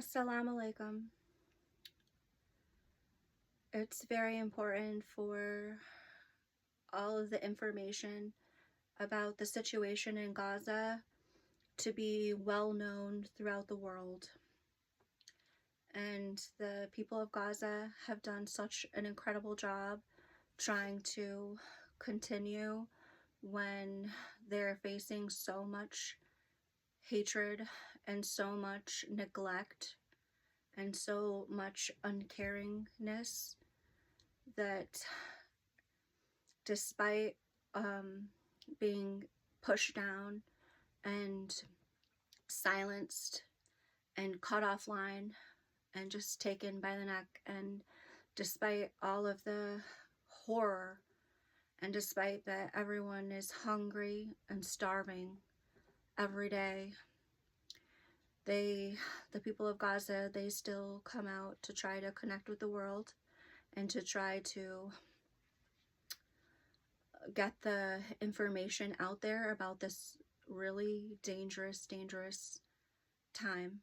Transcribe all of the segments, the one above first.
Assalamu alaikum. It's very important for all of the information about the situation in Gaza to be well known throughout the world. And the people of Gaza have done such an incredible job trying to continue when they're facing so much hatred and so much neglect and so much uncaringness that despite being pushed down and silenced and cut offline and just taken by the neck, and despite all of the horror, and despite that everyone is hungry and starving every day, the people of Gaza, they still come out to try to connect with the world and to try to get the information out there about this really dangerous time.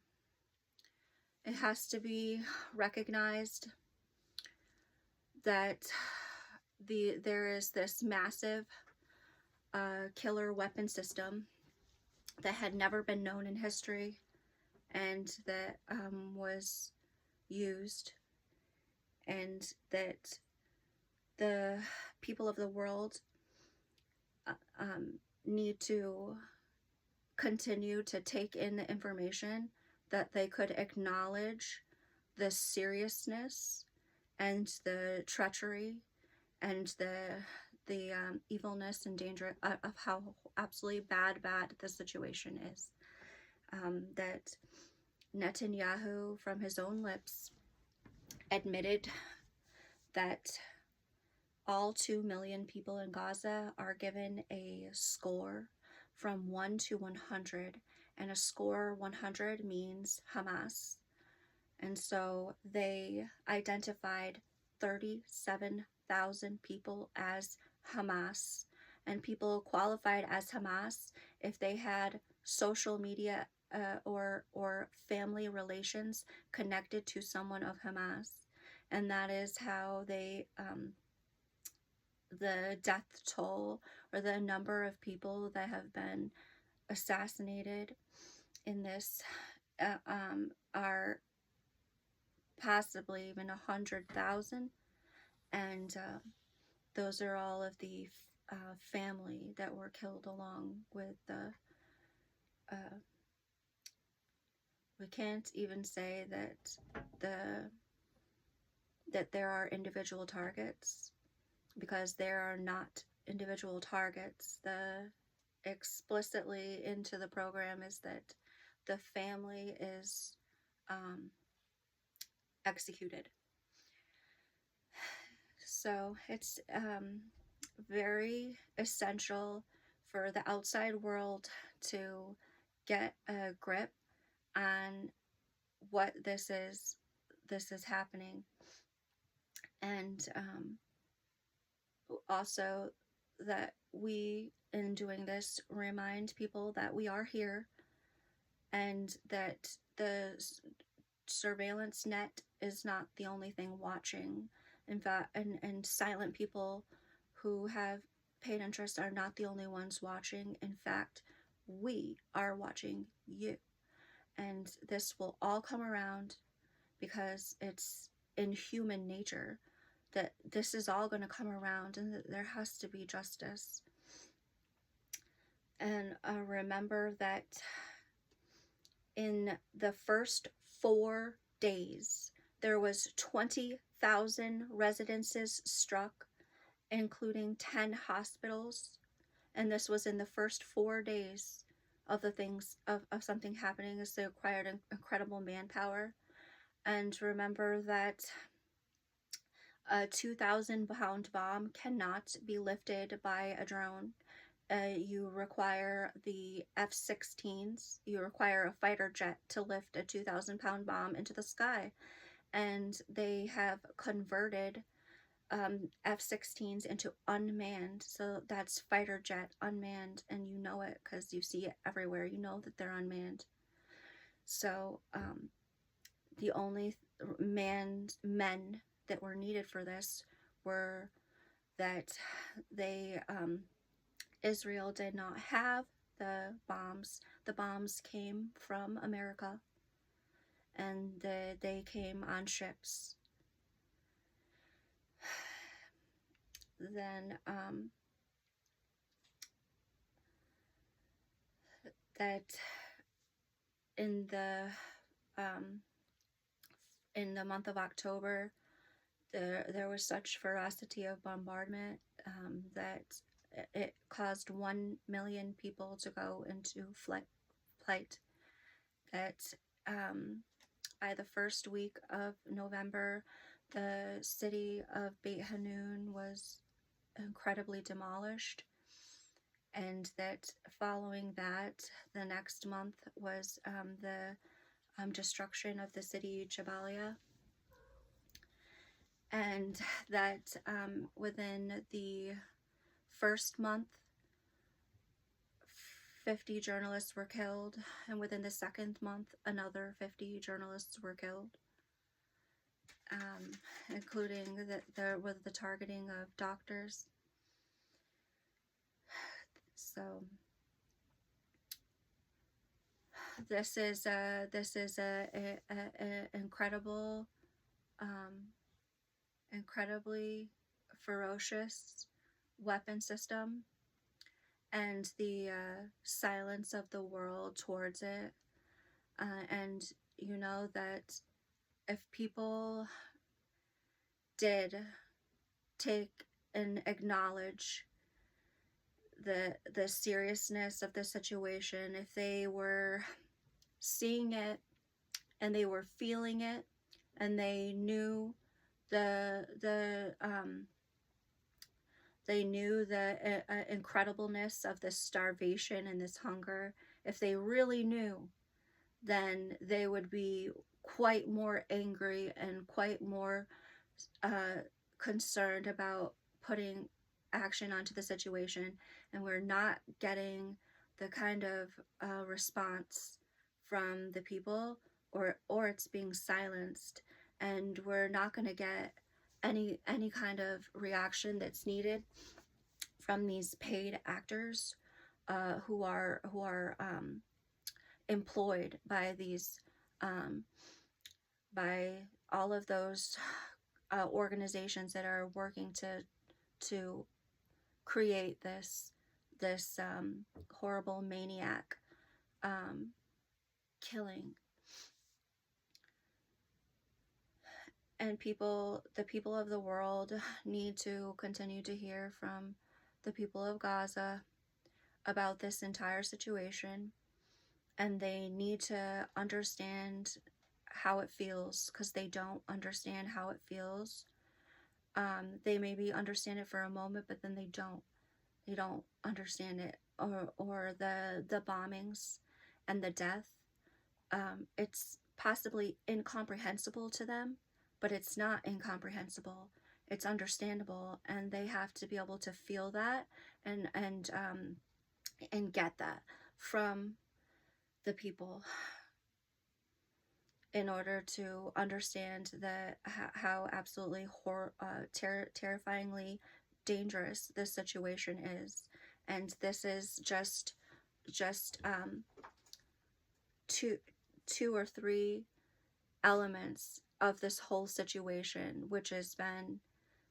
It has to be recognized that there is this massive killer weapon system that had never been known in history, and that was used, and that the people of the world need to continue to take in the information, that they could acknowledge the seriousness and the treachery and the evilness and danger of how absolutely bad the situation is. That Netanyahu, from his own lips, admitted that all 2 million people in Gaza are given a score from 1 to 100, and a score 100 means Hamas. And so they identified 37,000 people as Hamas, and people qualified as Hamas if they had social media or family relations connected to someone of Hamas. And that is how they the death toll, or the number of people that have been assassinated in this are possibly even 100,000, and those are all of the family that were killed along with the we can't even say that there are individual targets, because there are not individual targets. The explicitly into the program is that the family is executed. So it's very essential for the outside world to get a grip on what this is happening, and also that we, in doing this, remind people that we are here, and that the surveillance net is not the only thing watching. In fact, and silent people who have paid interest are not the only ones watching. In fact, we are watching you, and this will all come around, because it's in human nature that this is all going to come around, and that there has to be justice. And remember that in the first 4 days, there was 20,000 residences struck, including 10 hospitals. And this was in the first 4 days of the things of something happening, as they acquired incredible manpower. And remember that a 2,000-pound bomb cannot be lifted by a drone. You require the F-16s, you require a fighter jet to lift a 2,000-pound bomb into the sky. And they have converted F-16s into unmanned. So that's fighter jet unmanned, and you know it because you see it everywhere. You know that they're unmanned. So the only men that were needed for this were that they Israel did not have the bombs. The bombs came from America, and they came on ships. Then that in the um, in the month of October, there was such ferocity of bombardment that it caused 1 million people to go into flight. That by the first week of November, the city of Beit Hanun was incredibly demolished, and that following that, the next month was the destruction of the city Jabalia, and that within the first month, 50 journalists were killed, and within the second month, another 50 journalists were killed, including with the targeting of doctors. So this is a incredible, incredibly ferocious weapon system, and the silence of the world towards it. And you know that if people did take and acknowledge the seriousness of the situation, if they were seeing it and they were feeling it, and they knew the incredibleness of this starvation and this hunger, if they really knew, then they would be quite more angry and quite more concerned about putting action onto the situation. And we're not getting the kind of response from the people, or it's being silenced, and we're not going to get any kind of reaction that's needed from these paid actors who are employed by these by all of those organizations that are working to create this horrible maniac killing. And the people of the world need to continue to hear from the people of Gaza about this entire situation, and they need to understand how it feels, because they don't understand how it feels. They maybe understand it for a moment, but then they don't understand it, or the bombings and the death. It's possibly incomprehensible to them, but it's not incomprehensible. It's understandable, and they have to be able to feel that and get that from the people in order to understand how absolutely terrifyingly dangerous this situation is. And this is just two or three elements of this whole situation, which has been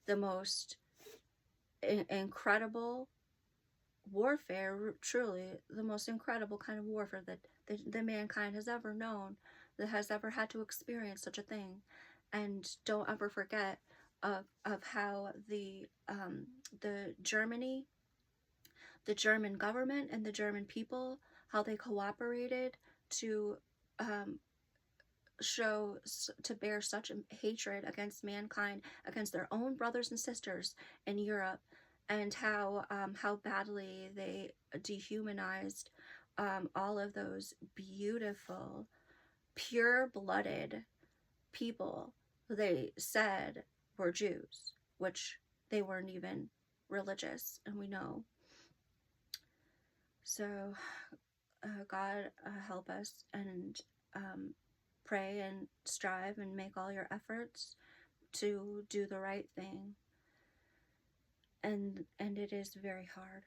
the most incredible warfare, truly the most incredible kind of warfare that the mankind has ever known, that has ever had to experience such a thing. And don't ever forget of how the German government and the German people, how they cooperated to to bear such hatred against mankind, against their own brothers and sisters in Europe, and how badly they dehumanized all of those beautiful, pure-blooded people who they said were Jews, which they weren't even religious, and we know. So God help us, and pray and strive and make all your efforts to do the right thing. And it is very hard.